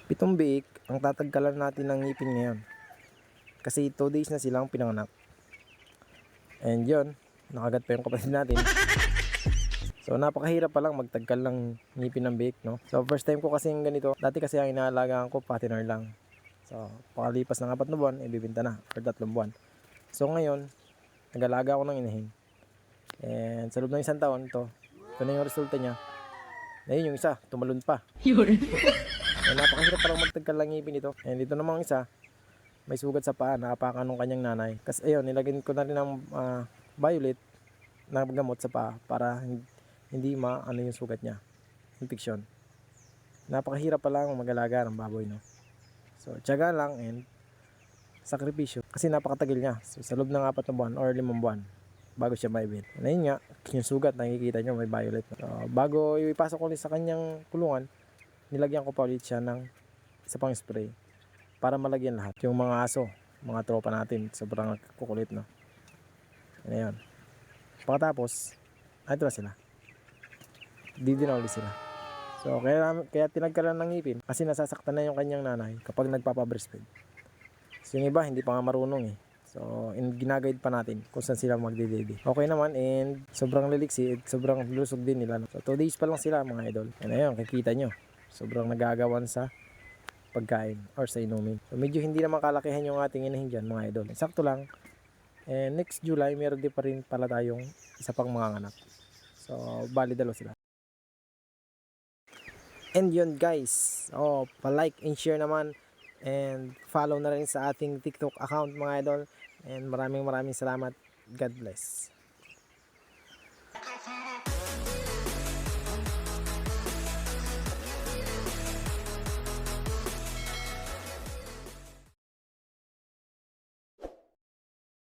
Pitong biik ang tatagkalan natin ng ngipin ngayon. Kasi 2 days na silang pinanganak. And yun, nakagat pa yung kapatid natin. So napakahirap pa lang magtagkal ng ngipin ng biik, no? So first time ko kasi ganito. Dati kasi ang inaalagaan ko patiner lang. So pakalipas ng 4 na buwan, ibibenta na or 3 buwan. So ngayon, nag-alaga ako ng inahin. And sa loob ng 1 taon, ito na yung resulta niya. Ayun yung isa, tumalon pa. Yun. So napakahirap pa lang magtagkal ng ngipin ito. And dito namang isa, may sugat sa paa, naapakan ng kanyang nanay. Kasi ayun, nilagyan ko na rin ng violet na gamot sa paa para hindi maano yung sugat niya, infection. Napakahirap pa lang mag-alaga ng baboy, no? So tiyaga lang and sakripisyo kasi napakatagal niya. So sa loob ng 4 na buwan or 5 buwan bago siya maibit. Ayun nga, yung sugat nakikita nyo may violet. So, bago ipasok ko ulit sa kanyang kulungan, nilagyan ko pa ulit siya ng isa pang spray para malagyan lahat. Yung mga aso, mga tropa natin, sobrang kukulit, no? Ayan. Pagkatapos, ito na sila. Didi na ulit sila. So, kaya tinagkalan ng ngipin kasi nasasaktan na yung kanyang nanay kapag nagpapa-breastfeed. So, yung iba, hindi pa nga marunong eh. So, ginaguide pa natin kung saan sila magdididi. Okay naman and sobrang liliksi, sobrang lusog din nila. No? So, 2 days pa lang sila mga idol. And ayun, kikita nyo. Sobrang nagagawan sa pagkain or sa inumin. So, medyo hindi naman kalakihan yung ating inahin dyan mga idol. Sakto lang. And next July, meron din pa rin pala tayong isa pang mga anak. So, bali 2 sila. And yun guys. Oh, pa-like and share naman. And follow na rin sa ating TikTok account mga idol. And maraming salamat. God bless.